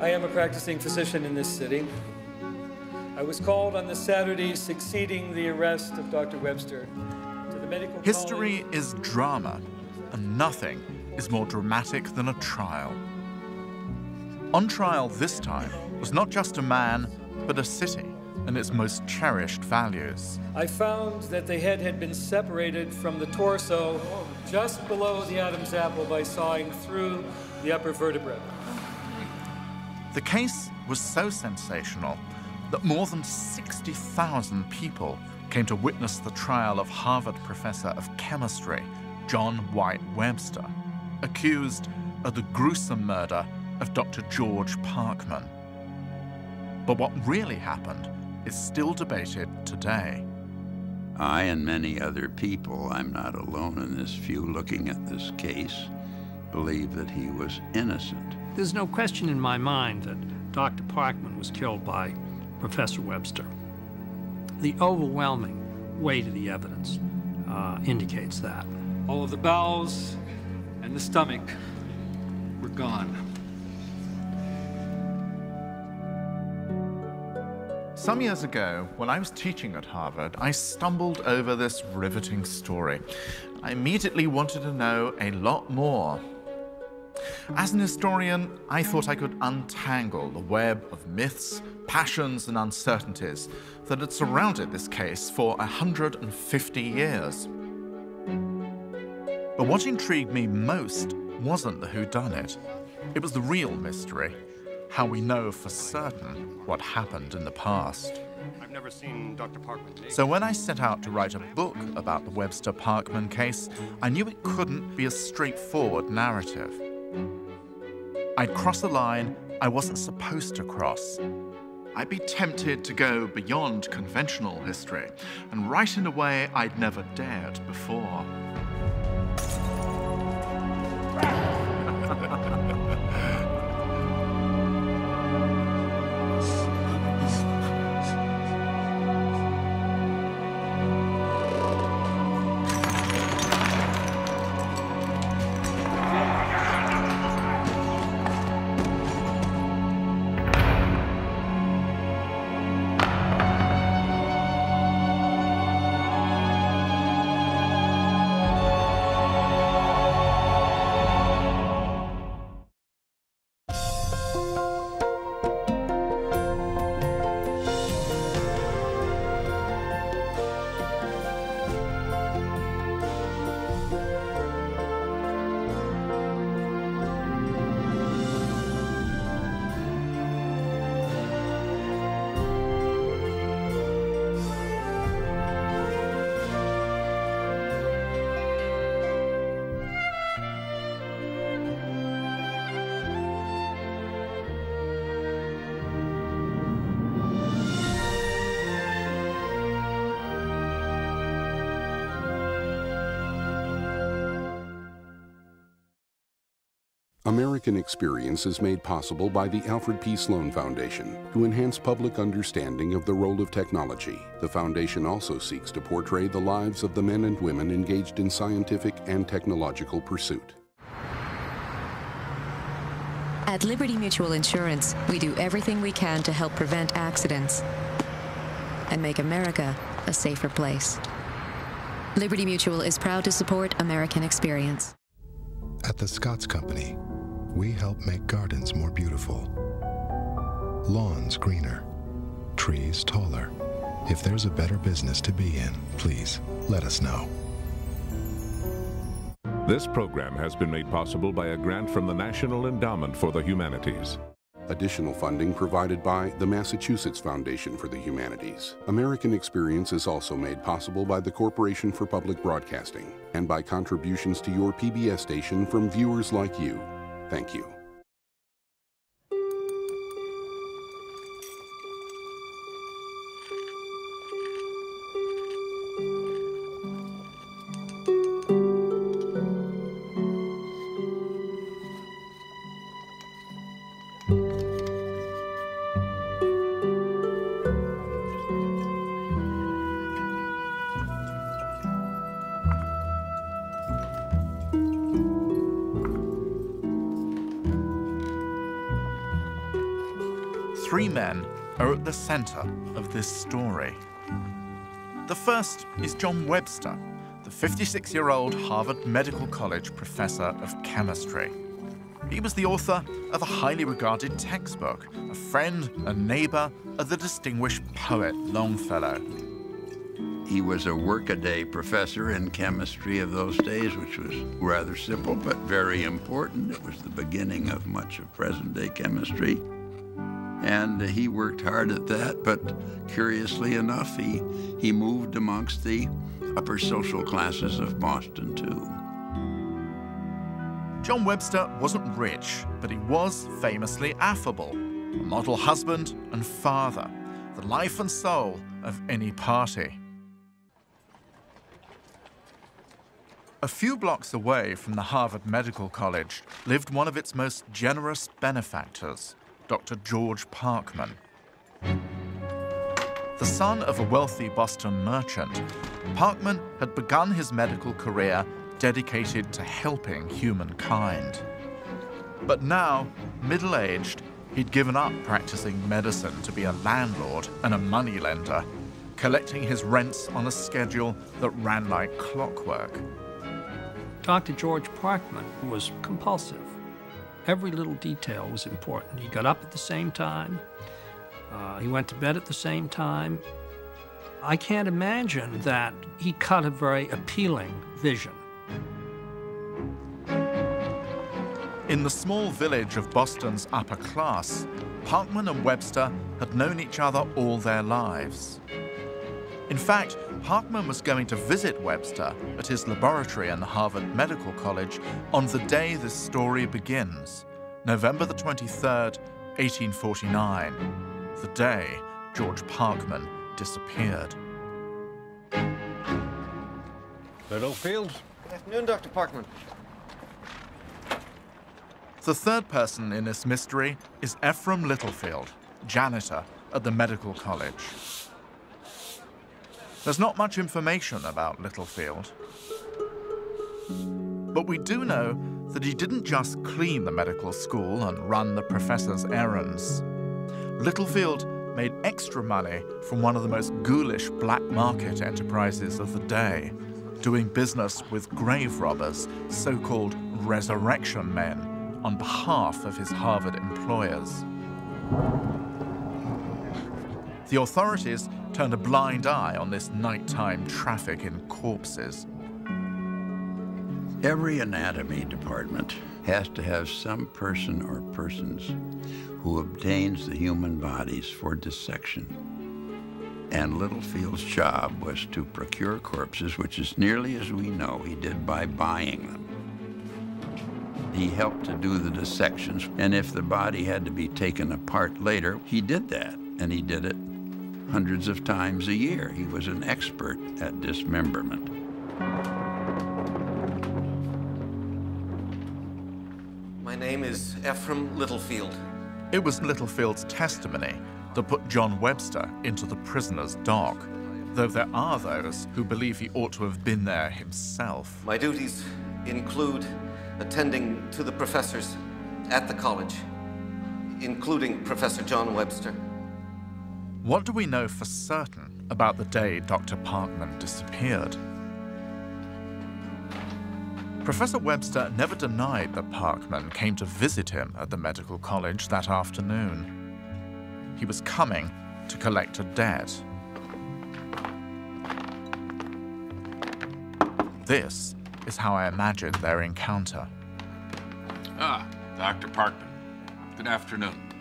I am a practicing physician in this city. I was called on the Saturday succeeding the arrest of Dr. Webster to the medical History is drama, and nothing is more dramatic than a trial. On trial this time was not just a man, but a city and its most cherished values. I found that the head had been separated from the torso just below the Adam's apple by sawing through the upper vertebra. The case was so sensational that more than 60,000 people came to witness the trial of Harvard professor of chemistry, John White Webster, accused of the gruesome murder of Dr. George Parkman. But what really happened is still debated today. I and many other people, I'm not alone in this view looking at this case, believe that he was innocent. There's no question in my mind that Dr. Parkman was killed by Professor Webster. The overwhelming weight of the evidence indicates that. All of the bowels and the stomach were gone. Some years ago, when I was teaching at Harvard, I stumbled over this riveting story. I immediately wanted to know a lot more. As an historian, I thought I could untangle the web of myths, passions, and uncertainties that had surrounded this case for 150 years. But what intrigued me most wasn't the whodunit. It was the real mystery, how we know for certain what happened in the past. I've never seen Dr. Parkman. So when I set out to write a book about the Webster-Parkman case, I knew it couldn't be a straightforward narrative. I'd cross a line I wasn't supposed to cross. I'd be tempted to go beyond conventional history and write in a way I'd never dared before. American Experience is made possible by the Alfred P. Sloan Foundation to enhance public understanding of the role of technology. The foundation also seeks to portray the lives of the men and women engaged in scientific and technological pursuit. At Liberty Mutual Insurance, we do everything we can to help prevent accidents and make America a safer place. Liberty Mutual is proud to support American Experience. At the Scotts Company, we help make gardens more beautiful, lawns greener, trees taller. If there's a better business to be in, please let us know. This program has been made possible by a grant from the National Endowment for the Humanities. Additional funding provided by the Massachusetts Foundation for the Humanities. American Experience is also made possible by the Corporation for Public Broadcasting and by contributions to your PBS station from viewers like you. Thank you. three men are at the center of this story. The first is John Webster, the 56-year-old Harvard Medical College professor of chemistry. He was the author of a highly regarded textbook, a friend and neighbor of the distinguished poet Longfellow. He was a workaday professor in chemistry of those days, which was rather simple but very important. It was the beginning of much of present-day chemistry. And he worked hard at that, but curiously enough, he moved amongst the upper social classes of Boston, too. John Webster wasn't rich, but he was famously affable, a model husband and father, the life and soul of any party. A few blocks away from the Harvard Medical College lived one of its most generous benefactors, Dr. George Parkman. The son of a wealthy Boston merchant, Parkman had begun his medical career dedicated to helping humankind. But now, middle-aged, he'd given up practicing medicine to be a landlord and a moneylender, collecting his rents on a schedule that ran like clockwork. Dr. George Parkman was compulsive. Every little detail was important. He got up at the same time. He went to bed at the same time. I can't imagine that he cut a very appealing vision. In the small village of Boston's upper class, Parkman and Webster had known each other all their lives. In fact, Parkman was going to visit Webster at his laboratory in the Harvard Medical College on the day this story begins, November the 23rd, 1849, the day George Parkman disappeared. Littlefield? Good afternoon, Dr. Parkman. The third person in this mystery is Ephraim Littlefield, janitor at the medical college. There's not much information about Littlefield, but we do know that he didn't just clean the medical school and run the professor's errands. Littlefield made extra money from one of the most ghoulish black market enterprises of the day, doing business with grave robbers, so-called resurrection men, on behalf of his Harvard employers. The authorities turned a blind eye on this nighttime traffic in corpses. Every anatomy department has to have some person or persons who obtains the human bodies for dissection. And Littlefield's job was to procure corpses, which, as nearly as we know, he did by buying them. He helped to do the dissections, and if the body had to be taken apart later, he did that, and he did it hundreds of times a year. He was an expert at dismemberment. My name is Ephraim Littlefield. It was Littlefield's testimony that put John Webster into the prisoner's dock, though there are those who believe he ought to have been there himself. My duties include attending to the professors at the college, including Professor John Webster. What do we know for certain about the day Dr. Parkman disappeared? Professor Webster never denied that Parkman came to visit him at the medical college that afternoon. He was coming to collect a debt. This is how I imagined their encounter. Ah, Dr. Parkman. Good afternoon.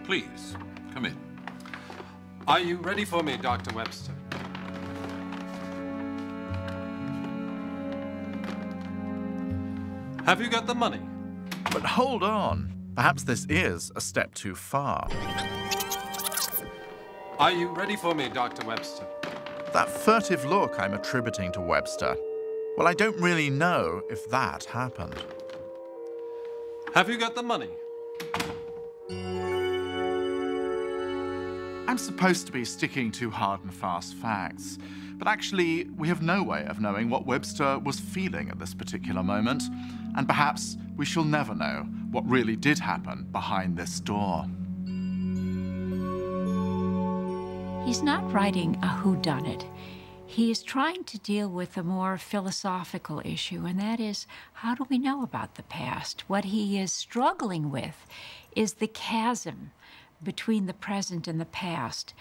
Please, come in. Are you ready for me, Dr. Webster? Have you got the money? But hold on. Perhaps this is a step too far. Are you ready for me, Dr. Webster? That furtive look I'm attributing to Webster, well, I don't really know if that happened. Have you got the money? I'm supposed to be sticking to hard and fast facts, but actually we have no way of knowing what Webster was feeling at this particular moment, and perhaps we shall never know what really did happen behind this door. He's not writing a whodunit. He is trying to deal with a more philosophical issue, and that is, how do we know about the past? What he is struggling with is the chasm between the present and the past,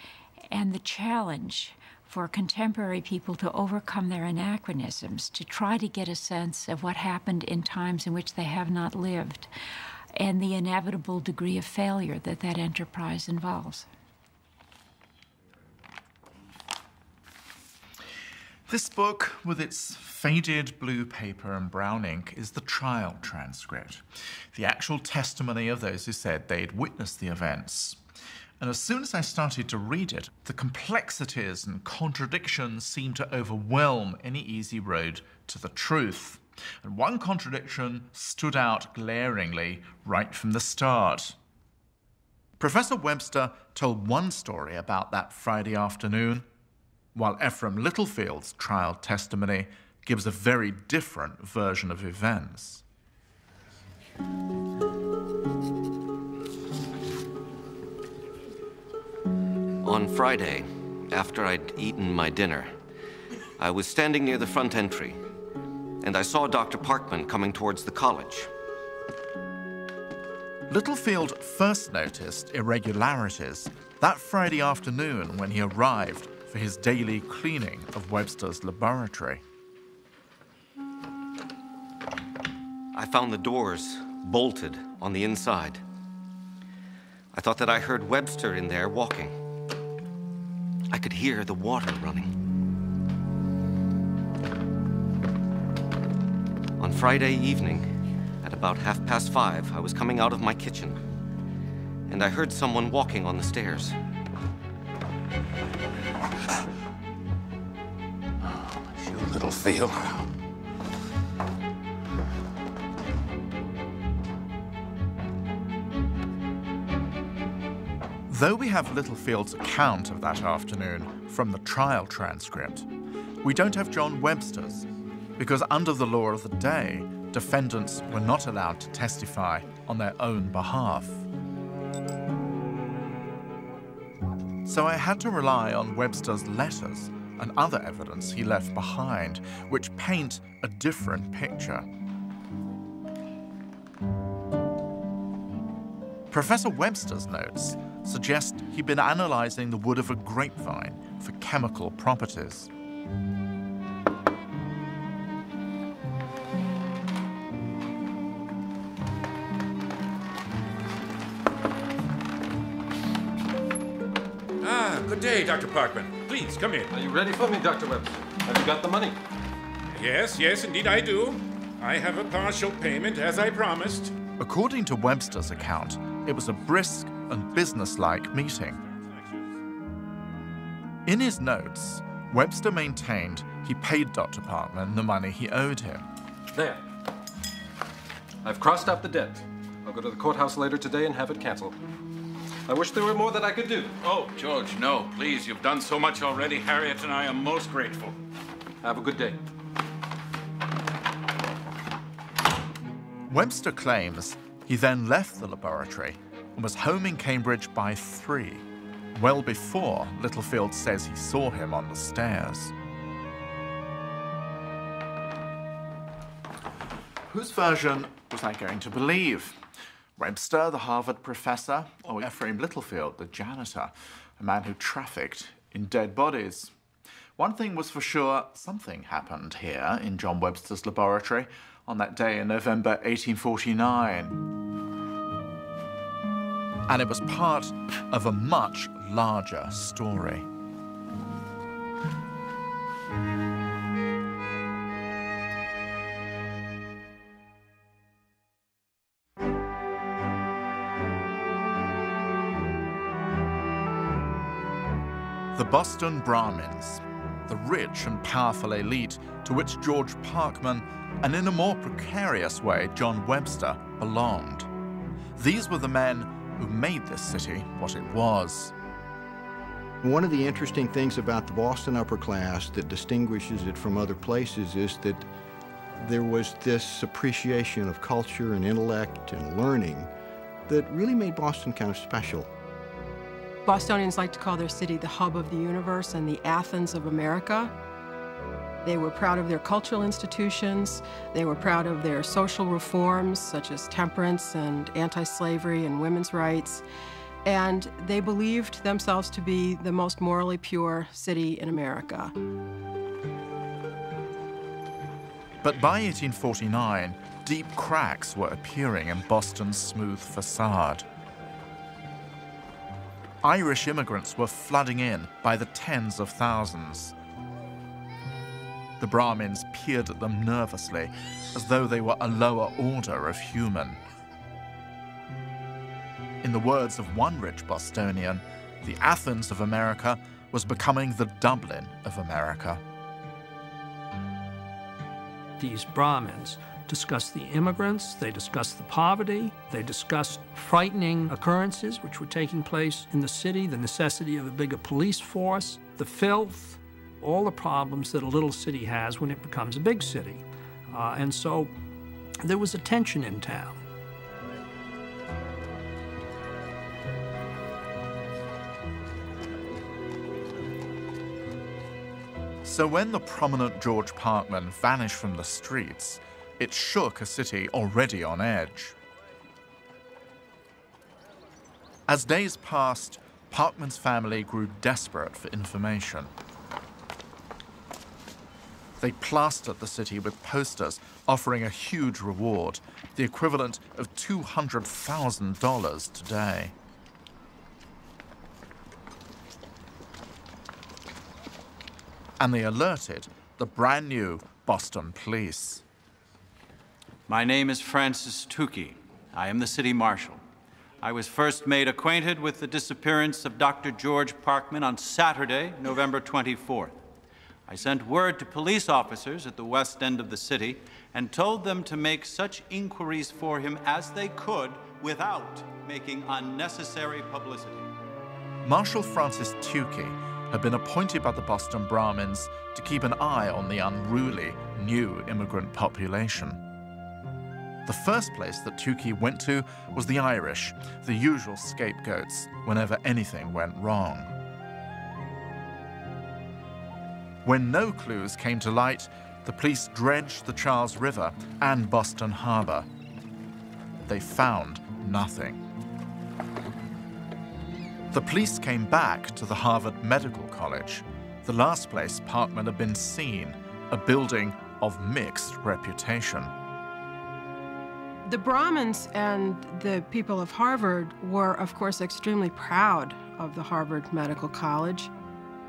and the challenge for contemporary people to overcome their anachronisms, to try to get a sense of what happened in times in which they have not lived, and the inevitable degree of failure that that enterprise involves. This book, with its faded blue paper and brown ink, is the trial transcript, the actual testimony of those who said they'd witnessed the events. And as soon as I started to read it, the complexities and contradictions seemed to overwhelm any easy road to the truth. And one contradiction stood out glaringly right from the start. Professor Webster told one story about that Friday afternoon, while Ephraim Littlefield's trial testimony gives a very different version of events. On Friday, after I'd eaten my dinner, I was standing near the front entry, and I saw Dr. Parkman coming towards the college. Littlefield first noticed irregularities that Friday afternoon when he arrived for his daily cleaning of Webster's laboratory. I found the doors bolted on the inside. I thought that I heard Webster in there walking. I could hear the water running. On Friday evening, at about 5:30, I was coming out of my kitchen, and I heard someone walking on the stairs. You little Theo. Though we have Littlefield's account of that afternoon from the trial transcript, we don't have John Webster's, because under the law of the day, defendants were not allowed to testify on their own behalf. So I had to rely on Webster's letters and other evidence he left behind, which paint a different picture. Professor Webster's notes suggest he'd been analyzing the wood of a grapevine for chemical properties. Good day, Dr. Parkman. Please, come in. Are you ready for me, Dr. Webster? Have you got the money? Yes, indeed I do. I have a partial payment, as I promised. According to Webster's account, it was a brisk and businesslike meeting. In his notes, Webster maintained he paid Dr. Parkman the money he owed him. There. I've crossed out the debt. I'll go to the courthouse later today and have it canceled. I wish there were more that I could do. Oh, George, no, please. You've done so much already. Harriet and I are most grateful. Have a good day. Webster claims he then left the laboratory and was home in Cambridge by 3, well before Littlefield says he saw him on the stairs. Whose version was I going to believe? Webster, the Harvard professor, or Ephraim Littlefield, the janitor, a man who trafficked in dead bodies? One thing was for sure, something happened here in John Webster's laboratory on that day in November 1849. And it was part of a much larger story. The Boston Brahmins, the rich and powerful elite to which George Parkman, and in a more precarious way, John Webster, belonged. These were the men who made this city what it was. One of the interesting things about the Boston upper class that distinguishes it from other places is that there was this appreciation of culture and intellect and learning that really made Boston kind of special. Bostonians like to call their city the hub of the universe and the Athens of America. They were proud of their cultural institutions. They were proud of their social reforms, such as temperance and anti-slavery and women's rights. And they believed themselves to be the most morally pure city in America. But by 1849, deep cracks were appearing in Boston's smooth facade. Irish immigrants were flooding in by the tens of thousands. The Brahmins peered at them nervously, as though they were a lower order of human. In the words of one rich Bostonian, the Athens of America was becoming the Dublin of America. These Brahmins discussed the immigrants, they discussed the poverty, they discussed frightening occurrences which were taking place in the city, the necessity of a bigger police force, the filth, all the problems that a little city has when it becomes a big city. And so there was a tension in town. So when the prominent George Parkman vanished from the streets, it shook a city already on edge. As days passed, Parkman's family grew desperate for information. They plastered the city with posters offering a huge reward, the equivalent of $200,000 today. And they alerted the brand new Boston police. My name is Francis Tukey. I am the city marshal. I was first made acquainted with the disappearance of Dr. George Parkman on Saturday, November 24th. I sent word to police officers at the west end of the city and told them to make such inquiries for him as they could without making unnecessary publicity. Marshal Francis Tukey had been appointed by the Boston Brahmins to keep an eye on the unruly new immigrant population. The first place that Tukey went to was the Irish, the usual scapegoats whenever anything went wrong. When no clues came to light, the police dredged the Charles River and Boston Harbor. They found nothing. The police came back to the Harvard Medical College, the last place Parkman had been seen, a building of mixed reputation. The Brahmins and the people of Harvard were, of course, extremely proud of the Harvard Medical College,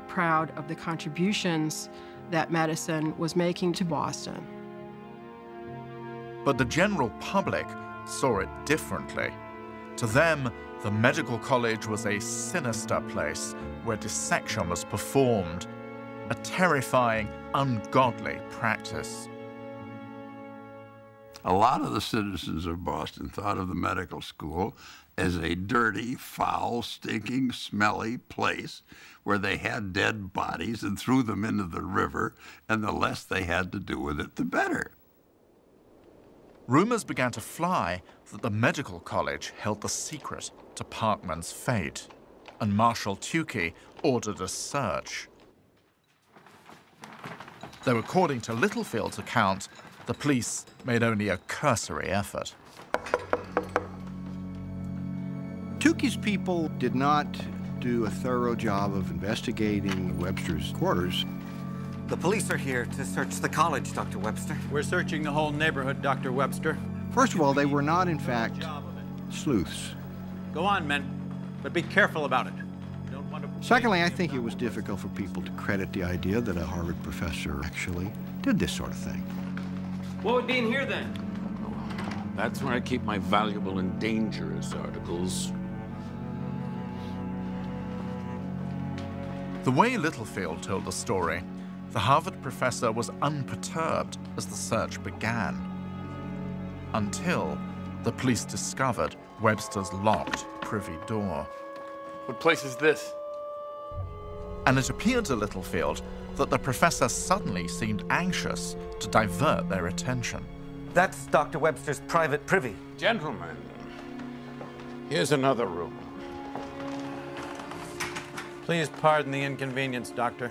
proud of the contributions that medicine was making to Boston. But the general public saw it differently. To them, the medical college was a sinister place where dissection was performed, a terrifying, ungodly practice. A lot of the citizens of Boston thought of the medical school as a dirty, foul, stinking, smelly place where they had dead bodies and threw them into the river, and the less they had to do with it, the better. Rumors began to fly that the medical college held the secret to Parkman's fate, and Marshal Tukey ordered a search. Though according to Littlefield's account, the police made only a cursory effort. Tukey's people did not do a thorough job of investigating Webster's quarters. The police are here to search the college, Dr. Webster. We're searching the whole neighborhood, Dr. Webster. First of all, they were not, in fact, sleuths. Go on, men, but be careful about it. Secondly, I think it was difficult for people to credit the idea that a Harvard professor actually did this sort of thing. What would be in here, then? That's where I keep my valuable and dangerous articles. The way Littlefield told the story, the Harvard professor was unperturbed as the search began, until the police discovered Webster's locked privy door. What place is this? And it appeared to Littlefield that the professor suddenly seemed anxious to divert their attention. That's Dr. Webster's private privy. Gentlemen, here's another room. Please pardon the inconvenience, Doctor.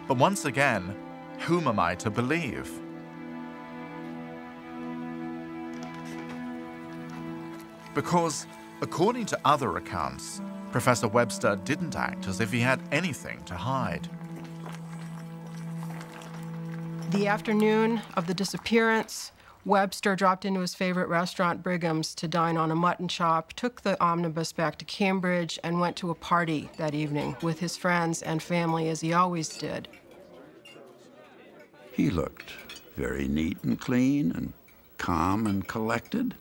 But once again, whom am I to believe? Because, according to other accounts, Professor Webster didn't act as if he had anything to hide. The afternoon of the disappearance, Webster dropped into his favorite restaurant, Brigham's, to dine on a mutton chop, took the omnibus back to Cambridge, and went to a party that evening with his friends and family, as he always did. He looked very neat and clean and calm and collected.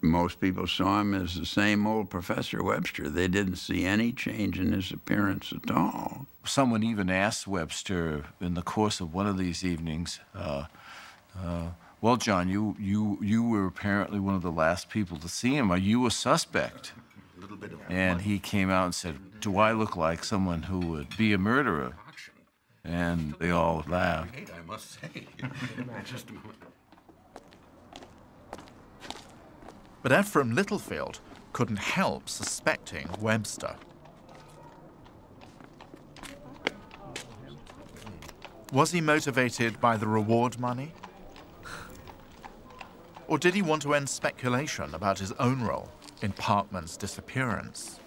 Most people saw him as the same old Professor Webster. They didn't see any change in his appearance at all. Someone even asked Webster in the course of one of these evenings, well, John, you were apparently one of the last people to see him. Are you a suspect? And he came out and said, do I look like someone who would be a murderer? And they all laughed. I must say. Just a moment. But Ephraim Littlefield couldn't help suspecting Webster. Was he motivated by the reward money? Or did he want to end speculation about his own role in Parkman's disappearance?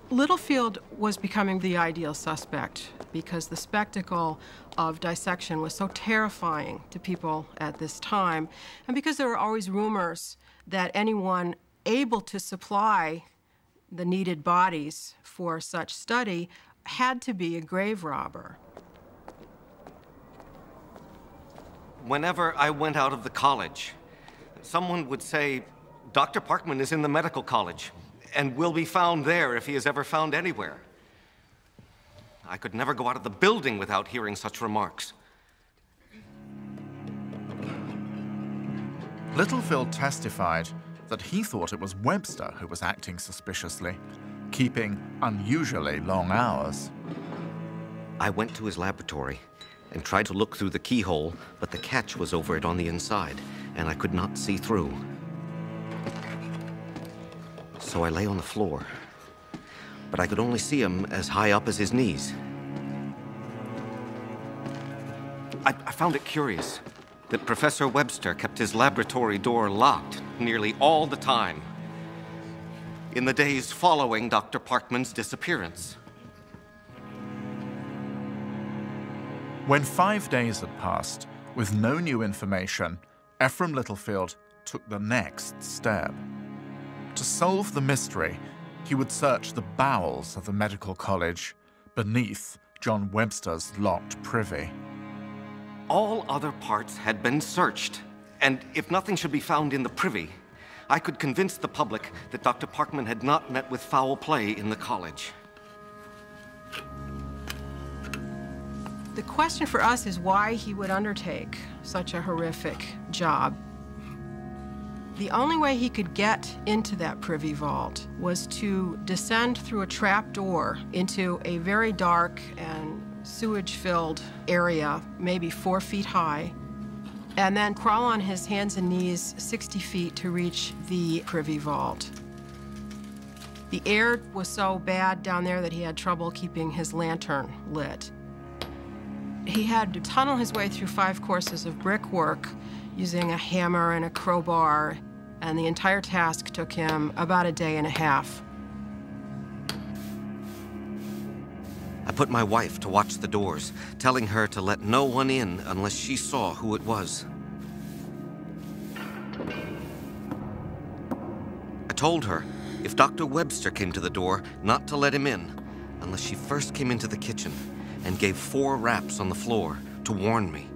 Littlefield was becoming the ideal suspect because the spectacle of dissection was so terrifying to people at this time, and because there were always rumors that anyone able to supply the needed bodies for such study had to be a grave robber. Whenever I went out of the college, someone would say, Dr. Parkman is in the medical college and will be found there if he is ever found anywhere. I could never go out of the building without hearing such remarks. Littlefield testified that he thought it was Webster who was acting suspiciously, keeping unusually long hours. I went to his laboratory and tried to look through the keyhole, but the catch was over it on the inside, and I could not see through. So I lay on the floor, but I could only see him as high up as his knees. I found it curious that Professor Webster kept his laboratory door locked nearly all the time in the days following Dr. Parkman's disappearance. When 5 days had passed, with no new information, Ephraim Littlefield took the next step. To solve the mystery, he would search the bowels of the medical college beneath John Webster's locked privy. All other parts had been searched, and if nothing should be found in the privy, I could convince the public that Dr. Parkman had not met with foul play in the college. The question for us is why he would undertake such a horrific job. The only way he could get into that privy vault was to descend through a trap door into a very dark and sewage-filled area, maybe 4 feet high, and then crawl on his hands and knees 60 feet to reach the privy vault. The air was so bad down there that he had trouble keeping his lantern lit. He had to tunnel his way through 5 courses of brickwork using a hammer and a crowbar, and the entire task took him about a day and a half. I put my wife to watch the doors, telling her to let no one in unless she saw who it was. I told her if Dr. Webster came to the door, not to let him in unless she first came into the kitchen and gave 4 raps on the floor to warn me.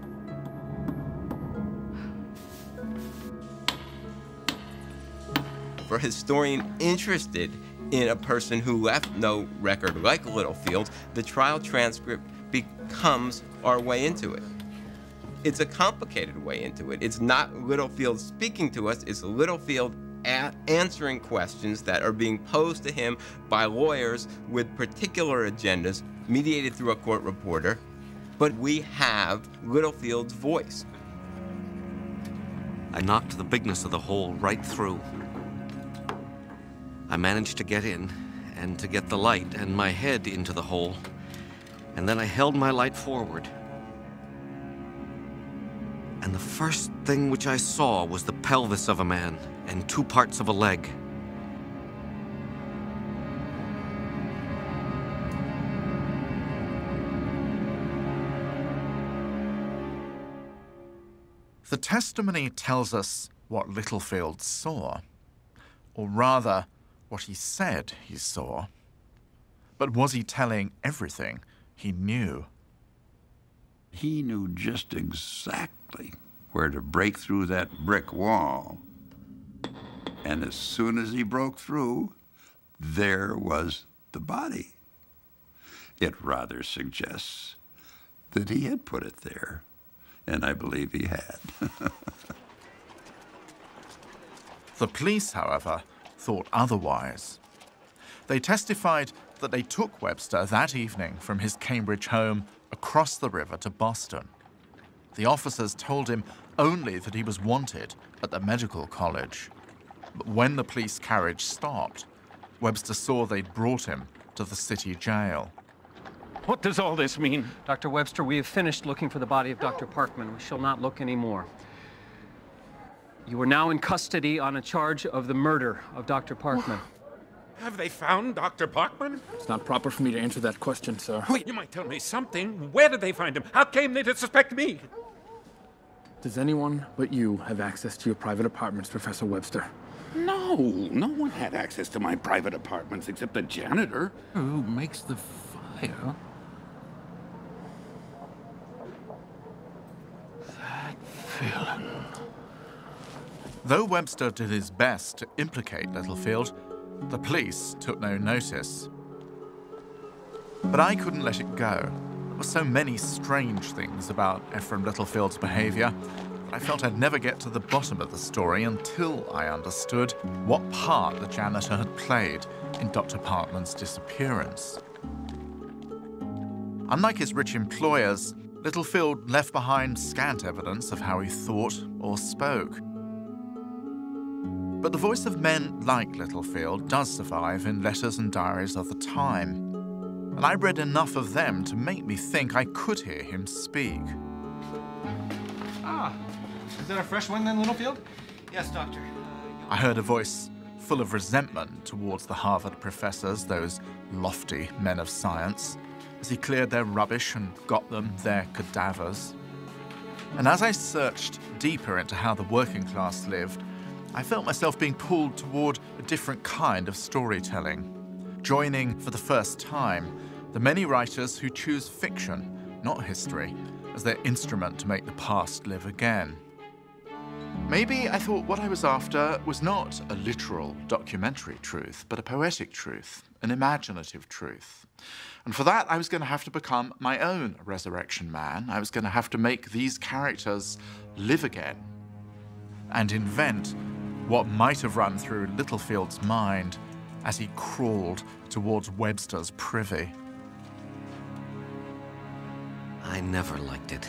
For a historian interested in a person who left no record like Littlefield, the trial transcript becomes our way into it. It's a complicated way into it. It's not Littlefield speaking to us, it's Littlefield answering questions that are being posed to him by lawyers with particular agendas, mediated through a court reporter, but we have Littlefield's voice. I knocked the bigness of the hole right through. I managed to get in and to get the light and my head into the hole, and then I held my light forward. And the first thing which I saw was the pelvis of a man and 2 parts of a leg. The testimony tells us what Littlefield saw, or rather, what he said he saw. But was he telling everything he knew? He knew just exactly where to break through that brick wall. And as soon as he broke through, there was the body. It rather suggests that he had put it there, and I believe he had. The police, however, thought otherwise. They testified that they took Webster that evening from his Cambridge home across the river to Boston. The officers told him only that he was wanted at the medical college. But when the police carriage stopped, Webster saw they'd brought him to the city jail. What does all this mean? Dr. Webster, we have finished looking for the body of Dr. Parkman. We shall not look anymore. You are now in custody on a charge of the murder of Dr. Parkman. Have they found Dr. Parkman? It's not proper for me to answer that question, sir. Wait, you might tell me something. Where did they find him? How came they to suspect me? Does anyone but you have access to your private apartments, Professor Webster? No, no one had access to my private apartments except the janitor. Who makes the fire? That villain. Though Webster did his best to implicate Littlefield, the police took no notice. But I couldn't let it go. There were so many strange things about Ephraim Littlefield's behavior that I felt I'd never get to the bottom of the story until I understood what part the janitor had played in Dr. Parkman's disappearance. Unlike his rich employers, Littlefield left behind scant evidence of how he thought or spoke. But the voice of men like Littlefield does survive in letters and diaries of the time, and I read enough of them to make me think I could hear him speak. Ah, is that a fresh one then, Littlefield? Yes, Doctor. I heard a voice full of resentment towards the Harvard professors, those lofty men of science, as he cleared their rubbish and got them their cadavers. And as I searched deeper into how the working class lived, I felt myself being pulled toward a different kind of storytelling, joining for the first time the many writers who choose fiction, not history, as their instrument to make the past live again. Maybe I thought what I was after was not a literal documentary truth, but a poetic truth, an imaginative truth. And for that, I was going to have to become my own resurrection man. I was going to have to make these characters live again and invent what might have run through Littlefield's mind as he crawled towards Webster's privy. I never liked it,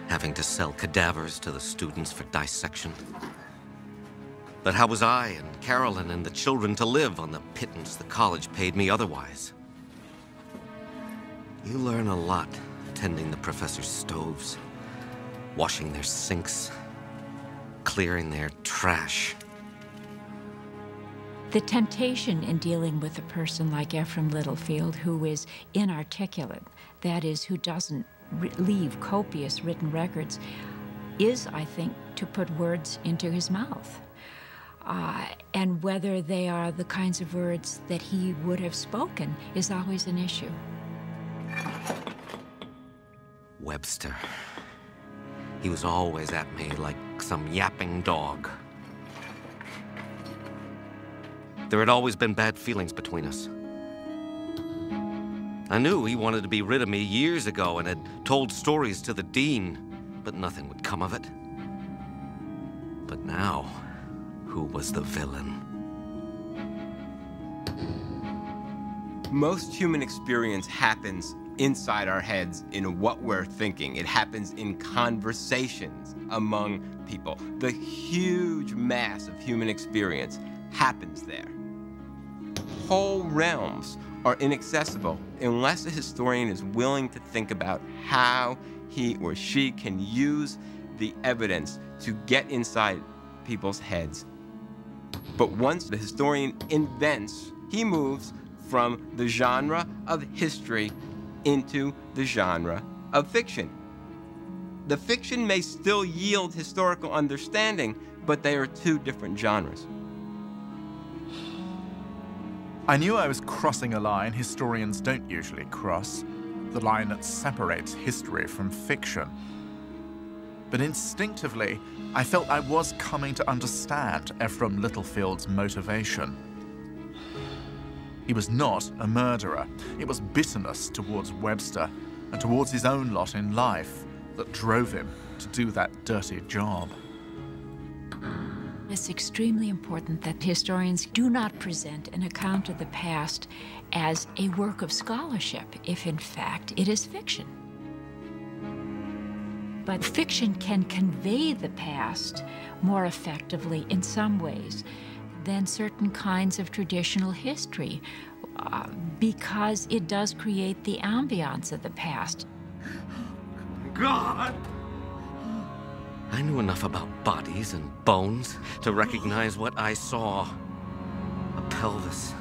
having to sell cadavers to the students for dissection. But how was I and Carolyn and the children to live on the pittance the college paid me otherwise? You learn a lot tending the professor's stoves, washing their sinks, clearing their trash. The temptation in dealing with a person like Ephraim Littlefield, who is inarticulate, that is, who doesn't leave copious written records, is, I think, to put words into his mouth. And whether they are the kinds of words that he would have spoken is always an issue. Webster. He was always at me like some yapping dog. There had always been bad feelings between us. I knew he wanted to be rid of me years ago and had told stories to the dean, but nothing would come of it. But now, who was the villain? Most human experience happens inside our heads in what we're thinking. It happens in conversations among people. The huge mass of human experience happens there. whole realms are inaccessible unless a historian is willing to think about how he or she can use the evidence to get inside people's heads. But once the historian invents, he moves from the genre of history into the genre of fiction. The fiction may still yield historical understanding, but they are two different genres. I knew I was crossing a line historians don't usually cross, the line that separates history from fiction. But instinctively, I felt I was coming to understand Ephraim Littlefield's motivation. He was not a murderer. It was bitterness towards Webster and towards his own lot in life that drove him to do that dirty job. It's extremely important that historians do not present an account of the past as a work of scholarship, if in fact it is fiction. But fiction can convey the past more effectively in some ways than certain kinds of traditional history, because it does create the ambiance of the past. God! I knew enough about bodies and bones to recognize what I saw. A pelvis,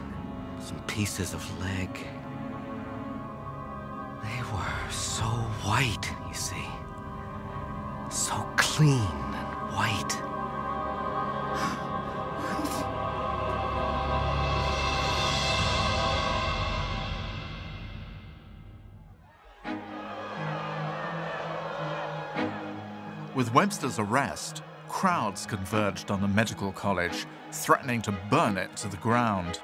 some pieces of leg. They were so white, you see. So clean and white. With Webster's arrest, crowds converged on the medical college, threatening to burn it to the ground.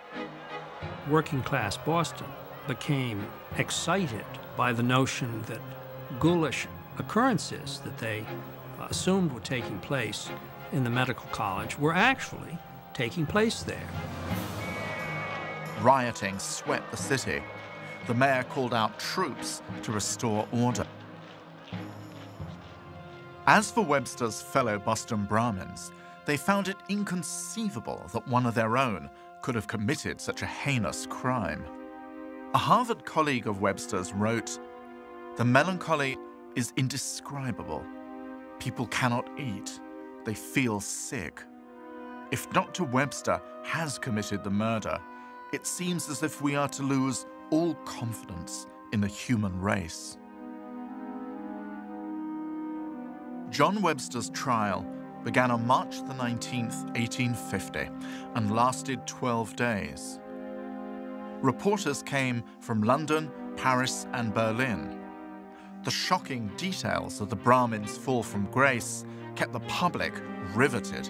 Working-class Boston became excited by the notion that ghoulish occurrences that they assumed were taking place in the medical college were actually taking place there. Rioting swept the city. The mayor called out troops to restore order. As for Webster's fellow Boston Brahmins, they found it inconceivable that one of their own could have committed such a heinous crime. A Harvard colleague of Webster's wrote, "The melancholy is indescribable. People cannot eat. They feel sick. If Dr. Webster has committed the murder, it seems as if we are to lose all confidence in the human race." John Webster's trial began on March the 19th, 1850, and lasted 12 days. Reporters came from London, Paris, and Berlin. The shocking details of the Brahmin's fall from grace kept the public riveted.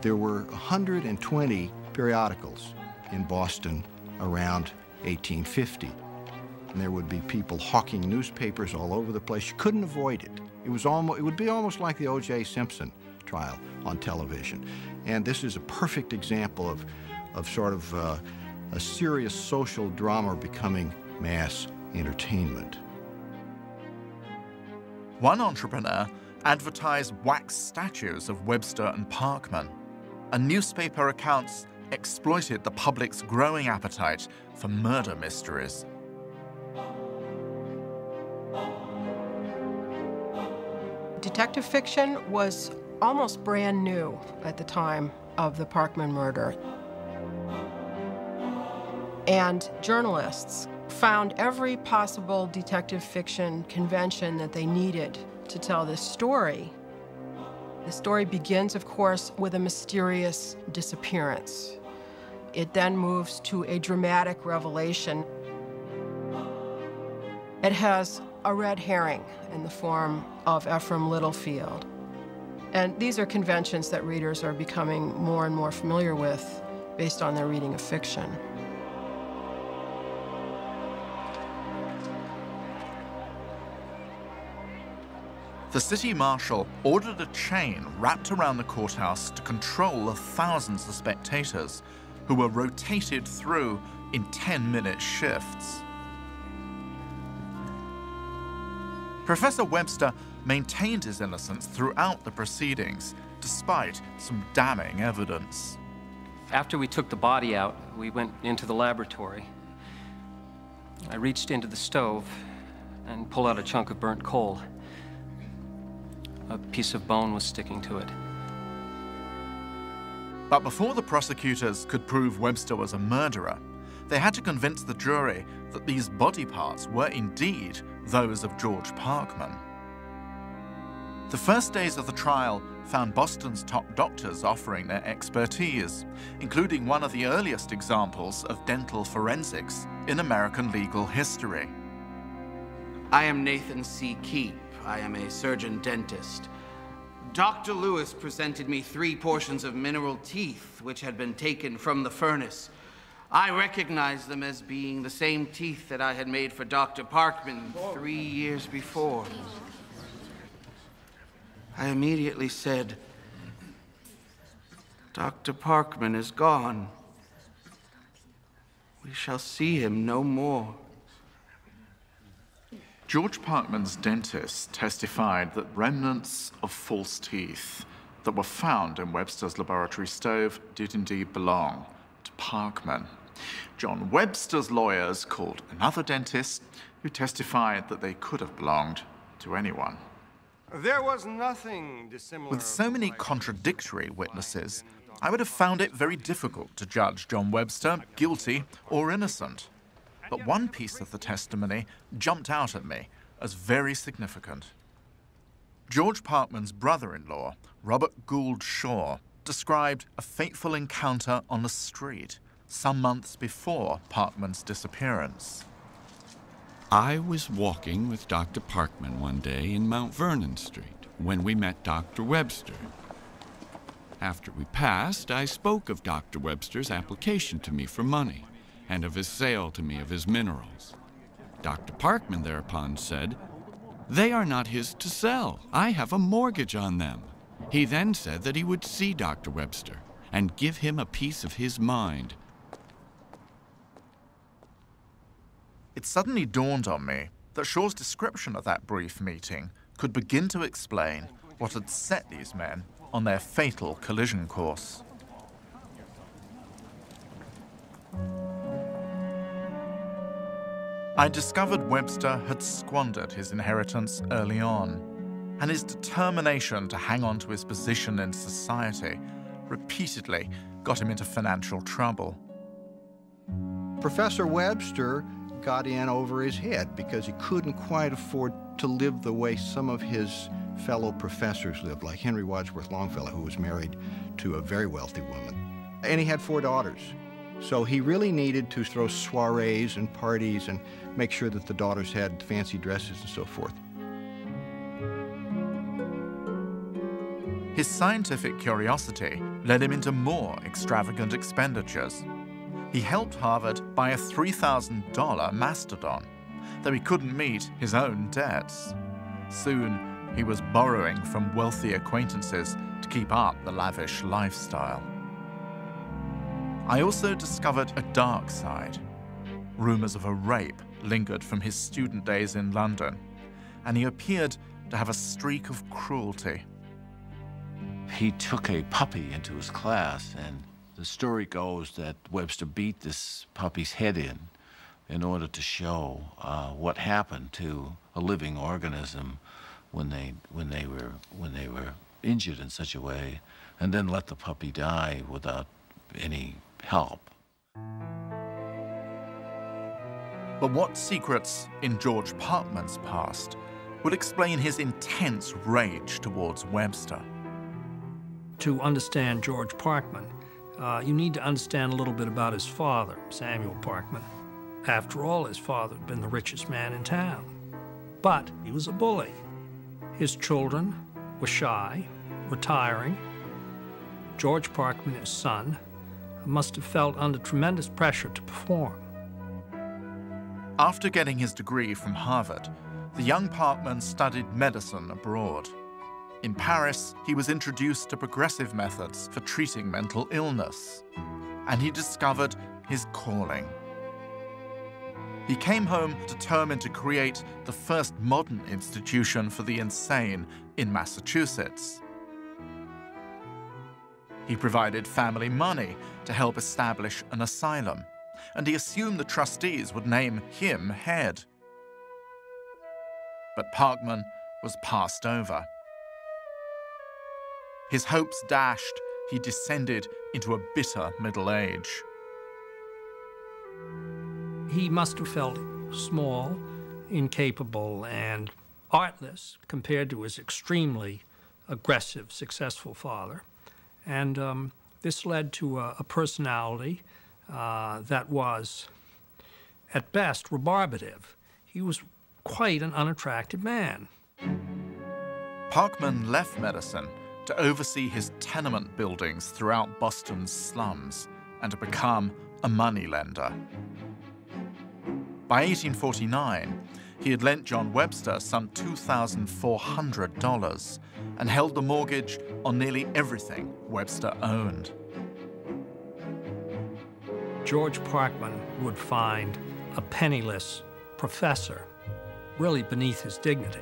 There were 120 periodicals in Boston around 1850. And there would be people hawking newspapers all over the place. You couldn't avoid it. It would be almost like the O.J. Simpson trial on television. And this is a perfect example of sort of a serious social drama becoming mass entertainment. One entrepreneur advertised wax statues of Webster and Parkman, and newspaper accounts exploited the public's growing appetite for murder mysteries. Detective fiction was almost brand new at the time of the Parkman murder. And journalists found every possible detective fiction convention that they needed to tell this story. The story begins, of course, with a mysterious disappearance. It then moves to a dramatic revelation. It has a red herring in the form of Ephraim Littlefield. And these are conventions that readers are becoming more and more familiar with based on their reading of fiction. The city marshal ordered a chain wrapped around the courthouse to control the thousands of spectators who were rotated through in 10-minute shifts. Professor Webster maintained his innocence throughout the proceedings, despite some damning evidence. After we took the body out, we went into the laboratory. I reached into the stove and pulled out a chunk of burnt coal. A piece of bone was sticking to it. But before the prosecutors could prove Webster was a murderer, they had to convince the jury that these body parts were indeed those of George Parkman. The first days of the trial found Boston's top doctors offering their expertise, including one of the earliest examples of dental forensics in American legal history. I am Nathan C. Keep. I am a surgeon-dentist. Dr. Lewis presented me 3 portions of mineral teeth which had been taken from the furnace. I recognized them as being the same teeth that I had made for Dr. Parkman 3 years before. I immediately said, "Dr. Parkman is gone. We shall see him no more." George Parkman's dentist testified that remnants of false teeth that were found in Webster's laboratory stove did indeed belong to Parkman. John Webster's lawyers called another dentist who testified that they could have belonged to anyone. There was nothing dissimilar. With so many contradictory witnesses, I would have found it very difficult to judge John Webster guilty or innocent. But one piece of the testimony jumped out at me as very significant. George Parkman's brother-in-law, Robert Gould Shaw, described a fateful encounter on the street some months before Parkman's disappearance. I was walking with Dr. Parkman one day in Mount Vernon Street when we met Dr. Webster. After we passed, I spoke of Dr. Webster's application to me for money and of his sale to me of his minerals. Dr. Parkman thereupon said, "They are not his to sell. I have a mortgage on them." He then said that he would see Dr. Webster and give him a piece of his mind. It suddenly dawned on me that Shaw's description of that brief meeting could begin to explain what had set these men on their fatal collision course. I discovered Webster had squandered his inheritance early on, and his determination to hang on to his position in society repeatedly got him into financial trouble. Professor Webster got in over his head because he couldn't quite afford to live the way some of his fellow professors lived, like Henry Wadsworth Longfellow, who was married to a very wealthy woman. And he had 4 daughters. So he really needed to throw soirees and parties and make sure that the daughters had fancy dresses and so forth. His scientific curiosity led him into more extravagant expenditures. He helped Harvard buy a $3,000 Mastodon, though he couldn't meet his own debts. Soon, he was borrowing from wealthy acquaintances to keep up the lavish lifestyle. I also discovered a dark side. Rumors of a rape lingered from his student days in London, and he appeared to have a streak of cruelty. He took a puppy into his class, and the story goes that Webster beat this puppy's head in order to show what happened to a living organism when they were injured in such a way, and then let the puppy die without any help. But what secrets in George Parkman's past would explain his intense rage towards Webster? To understand George Parkman, you need to understand a little bit about his father, Samuel Parkman. After all, his father had been the richest man in town. But he was a bully. His children were shy, retiring. George Parkman, his son, must have felt under tremendous pressure to perform. After getting his degree from Harvard, the young Parkman studied medicine abroad. In Paris, he was introduced to progressive methods for treating mental illness, and he discovered his calling. He came home determined to create the first modern institution for the insane in Massachusetts. He provided family money to help establish an asylum, and he assumed the trustees would name him head. But Parkman was passed over. His hopes dashed, he descended into a bitter middle age. He must have felt small, incapable, and artless compared to his extremely aggressive, successful father. And this led to a personality that was, at best, rebarbative. He was quite an unattractive man. Parkman left medicine to oversee his tenement buildings throughout Boston's slums and to become a moneylender. By 1849, he had lent John Webster some $2,400 and held the mortgage on nearly everything Webster owned. George Parkman would find a penniless professor really beneath his dignity.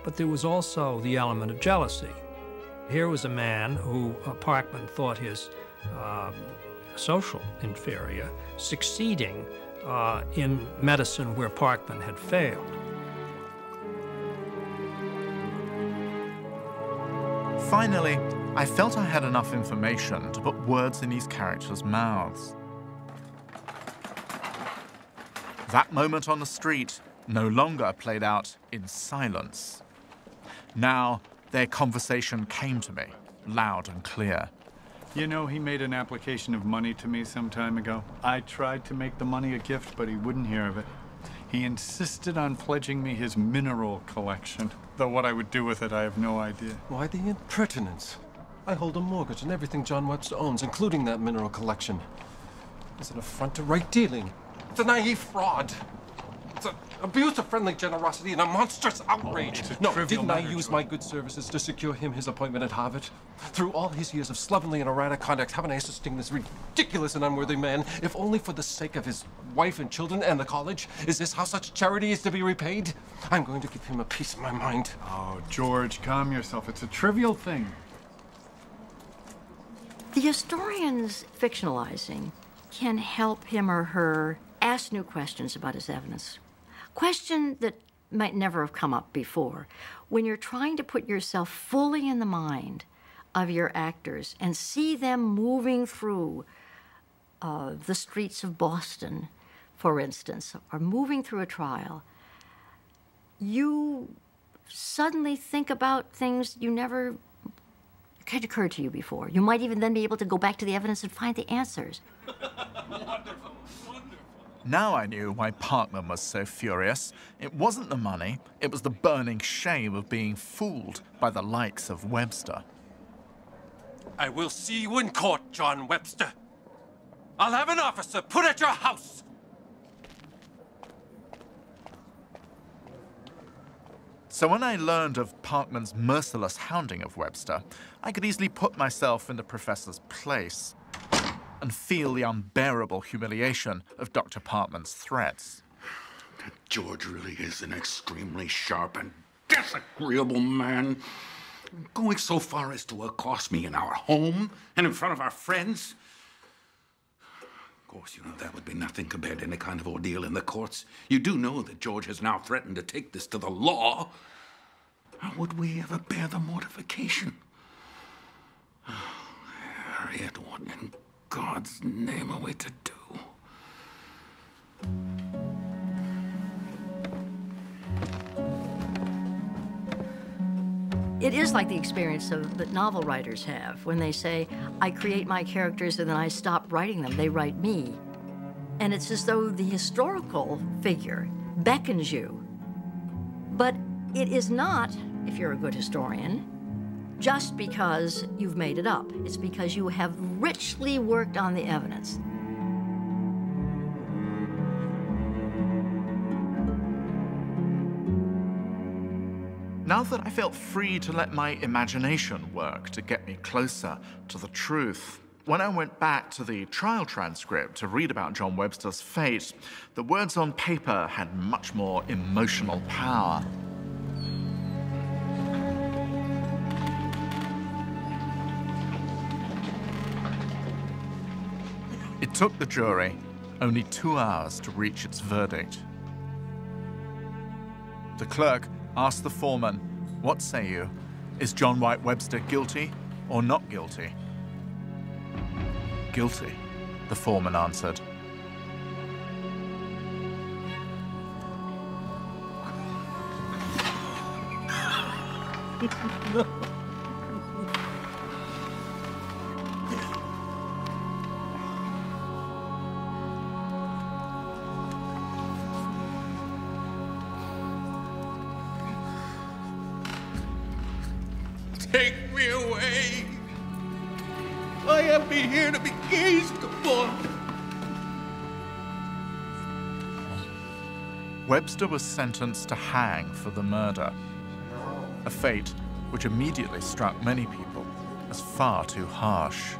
But there was also the element of jealousy. Here was a man who Parkman thought his social inferior, succeeding in medicine where Parkman had failed. Finally, I felt I had enough information to put words in these characters' mouths. That moment on the street no longer played out in silence. Now, their conversation came to me, loud and clear. You know, he made an application of money to me some time ago. I tried to make the money a gift, but he wouldn't hear of it. He insisted on pledging me his mineral collection, though what I would do with it, I have no idea. Why the impertinence? I hold a mortgage on everything John Webster owns, including that mineral collection. It's an affront to right dealing. It's a naive fraud. It's an abuse of friendly generosity and a monstrous outrage. No, didn't I use my good services to secure him his appointment at Harvard? Through all his years of slovenly and erratic conduct, haven't I sustained this ridiculous and unworthy man, if only for the sake of his wife and children and the college? Is this how such charity is to be repaid? I'm going to give him a piece of my mind. Oh, George, calm yourself. It's a trivial thing. The historian's fictionalizing can help him or her ask new questions about his evidence. Questions that might never have come up before. When you're trying to put yourself fully in the mind of your actors and see them moving through the streets of Boston, for instance, or moving through a trial, you suddenly think about things you never had occurred to you before. You might even then be able to go back to the evidence and find the answers. Wonderful. Now I knew why Parkman was so furious. It wasn't the money, it was the burning shame of being fooled by the likes of Webster. I will see you in court, John Webster. I'll have an officer put at your house. So when I learned of Parkman's merciless hounding of Webster, I could easily put myself in the professor's place and feel the unbearable humiliation of Dr. Parkman's threats. That George really is an extremely sharp and disagreeable man, going so far as to accost me in our home and in front of our friends. Of course, you know, that would be nothing compared to any kind of ordeal in the courts. You do know that George has now threatened to take this to the law. How would we ever bear the mortification? Harriet, what in God's name are we to do? It is like the experience that novel writers have when they say, I create my characters and then I stop writing them, they write me. And it's as though the historical figure beckons you. But it is not, if you're a good historian, just because you've made it up. It's because you have richly worked on the evidence. Now that I felt free to let my imagination work to get me closer to the truth, when I went back to the trial transcript to read about John Webster's fate, the words on paper had much more emotional power. took the jury only 2 hours to reach its verdict. The clerk asked the foreman, "What say you? Is John White Webster guilty or not guilty?" "Guilty," the foreman answered. No. Take me away. I am here to be gazed upon. Webster was sentenced to hang for the murder, a fate which immediately struck many people as far too harsh.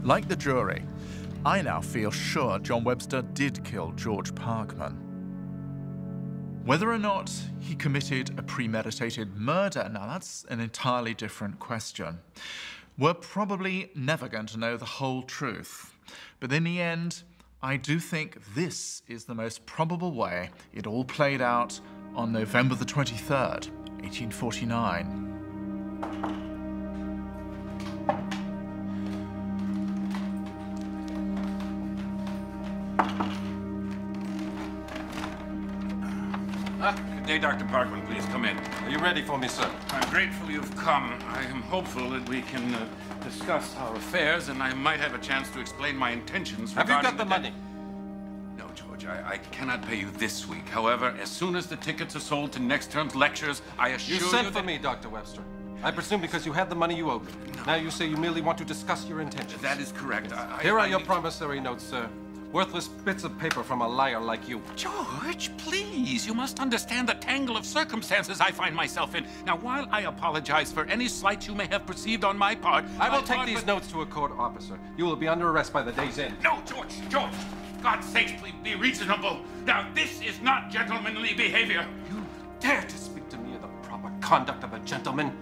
Like the jury, I now feel sure John Webster did kill George Parkman. Whether or not he committed a premeditated murder, now that's an entirely different question. We're probably never going to know the whole truth. But in the end, I do think this is the most probable way it all played out on November the 23rd, 1849. Good day, Dr. Parkman. Please come in. Are you ready for me, sir? I'm grateful you've come. I am hopeful that we can discuss our affairs, and I might have a chance to explain my intentions regarding Have you got the money? No, George, I cannot pay you this week. However, as soon as the tickets are sold to next term's lectures, I assure you You sent for that... me, Dr. Webster. I presume because you had the money you owed me. No. Now you say you merely want to discuss your intentions. That is correct. Here are your promissory notes, sir. Worthless bits of paper from a liar like you. George, please. You must understand the tangle of circumstances I find myself in. Now, while I apologize for any slight you may have perceived on my part... I will take these notes to a court officer. You will be under arrest by the day's end. No, George! God's sakes, please be reasonable. Now, this is not gentlemanly behavior. You dare to speak to me of the proper conduct of a gentleman?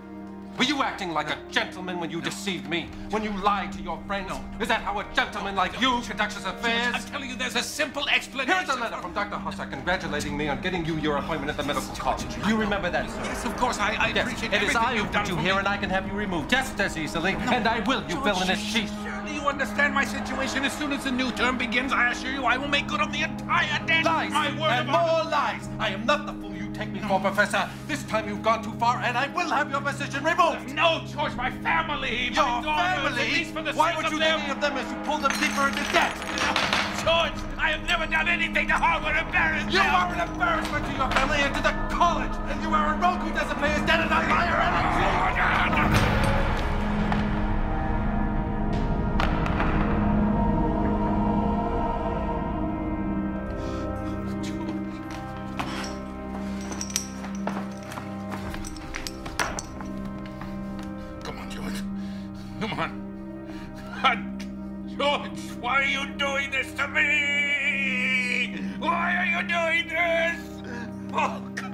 Were you acting like a gentleman when you deceived me? When you lied to your friends? No. Is that how a gentleman like you conducts his affairs? I'm telling you, there's a simple explanation. Here's a letter from Dr. Hossack congratulating me on getting you your appointment at the medical college. You remember that, sir? Yes, of course. I appreciate it. It is I who you've done put you for here, me. and I can have you removed just as easily. No. And I will, you villainous cheat. Surely you understand my situation. As soon as the new term begins, I assure you I will make good on the entire debt. Lies! My word and of more lies! I am not the fool you take me for, Professor. This time you've gone too far, and I will have your position removed. No, George, my family, my daughters, at least for the Why sake would of you them? think of them as you pull them deeper into debt? George, I have never done anything to harm or embarrass them. You are an embarrassment to your family and to the college, and you are a rogue who doesn't pay his debt and a liar and a cheat. Come on. George, why are you doing this to me? Why are you doing this? Oh, God.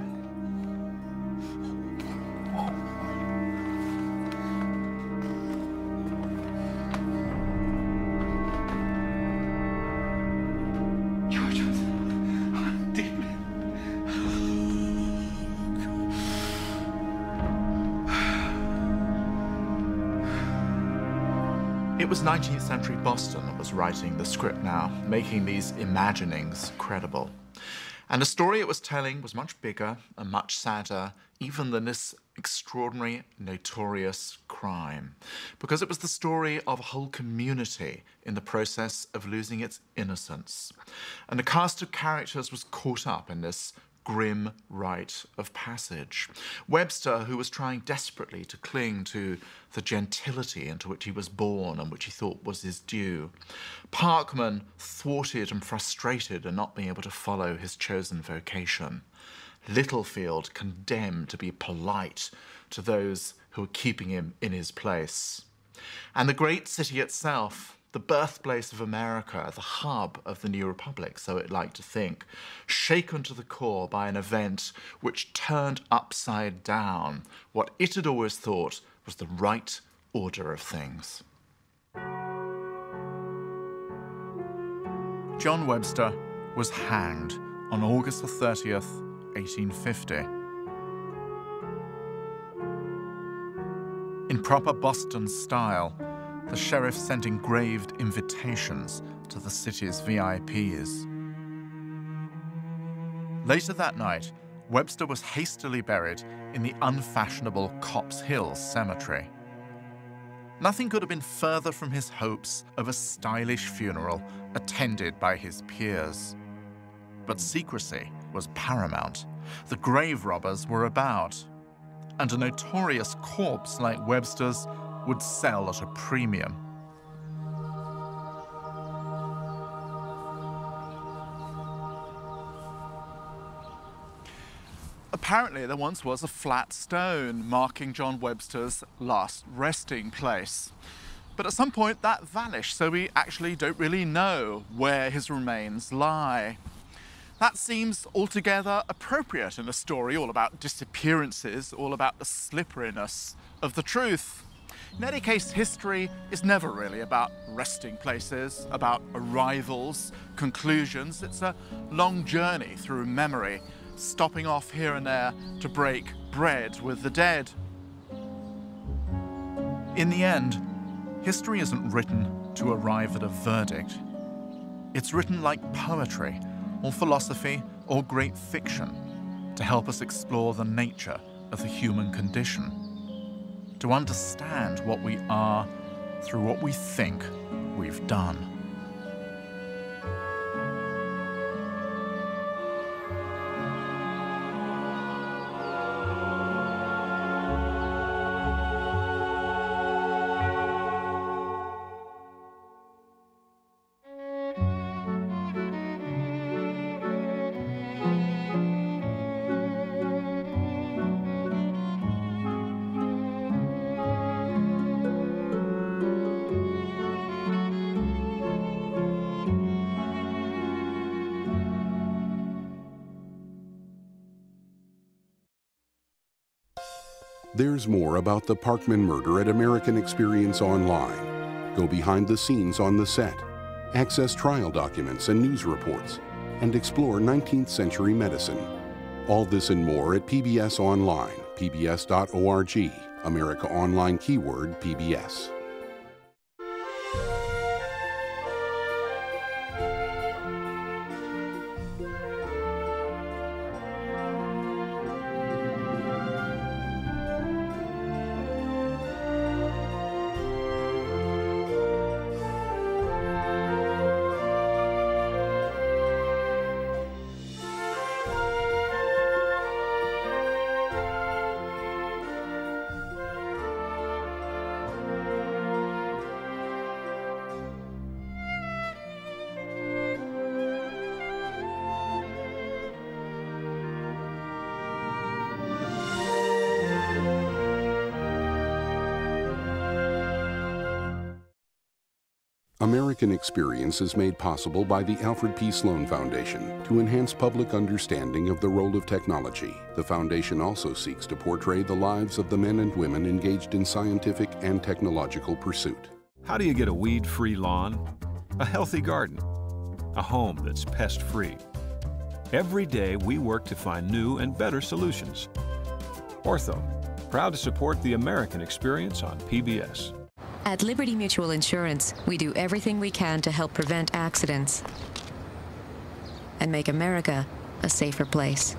It was 19th century Boston that was writing the script now, making these imaginings credible. And the story it was telling was much bigger and much sadder even than this extraordinary, notorious crime, because it was the story of a whole community in the process of losing its innocence. And the cast of characters was caught up in this grim rite of passage. Webster, who was trying desperately to cling to the gentility into which he was born and which he thought was his due. Parkman, thwarted and frustrated in not being able to follow his chosen vocation. Littlefield, condemned to be polite to those who were keeping him in his place. And the great city itself, the birthplace of America, the hub of the new republic, so it liked to think, shaken to the core by an event which turned upside down what it had always thought was the right order of things. John Webster was hanged on August the 30th, 1850. In proper Boston style, the sheriff sent engraved invitations to the city's VIPs. Later that night, Webster was hastily buried in the unfashionable Copp's Hill Cemetery. Nothing could have been further from his hopes of a stylish funeral attended by his peers. But secrecy was paramount. The grave robbers were about, and a notorious corpse like Webster's would sell at a premium. Apparently, there once was a flat stone marking John Webster's last resting place. But at some point, that vanished, so we actually don't really know where his remains lie. That seems altogether appropriate in a story all about disappearances, all about the slipperiness of the truth. In any case, history is never really about resting places, about arrivals, conclusions. It's a long journey through memory, stopping off here and there to break bread with the dead. In the end, history isn't written to arrive at a verdict. It's written like poetry, or philosophy, or great fiction, to help us explore the nature of the human condition, to understand what we are through what we think we've done. There's more about the Parkman murder at American Experience Online. Go behind the scenes on the set, access trial documents and news reports, and explore 19th century medicine. All this and more at PBS Online, pbs.org, America Online keyword PBS. American Experience is made possible by the Alfred P. Sloan Foundation to enhance public understanding of the role of technology. The foundation also seeks to portray the lives of the men and women engaged in scientific and technological pursuit. How do you get a weed-free lawn, a healthy garden, a home that's pest-free? Every day we work to find new and better solutions. Ortho, proud to support the American Experience on PBS. At Liberty Mutual Insurance, we do everything we can to help prevent accidents and make America a safer place.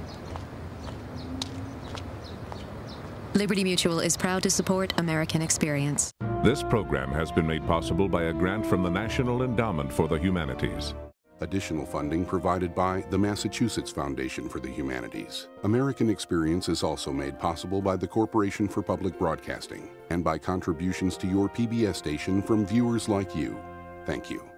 Liberty Mutual is proud to support American Experience. This program has been made possible by a grant from the National Endowment for the Humanities. Additional funding provided by the Massachusetts Foundation for the Humanities. American Experience is also made possible by the Corporation for Public Broadcasting and by contributions to your PBS station from viewers like you. Thank you.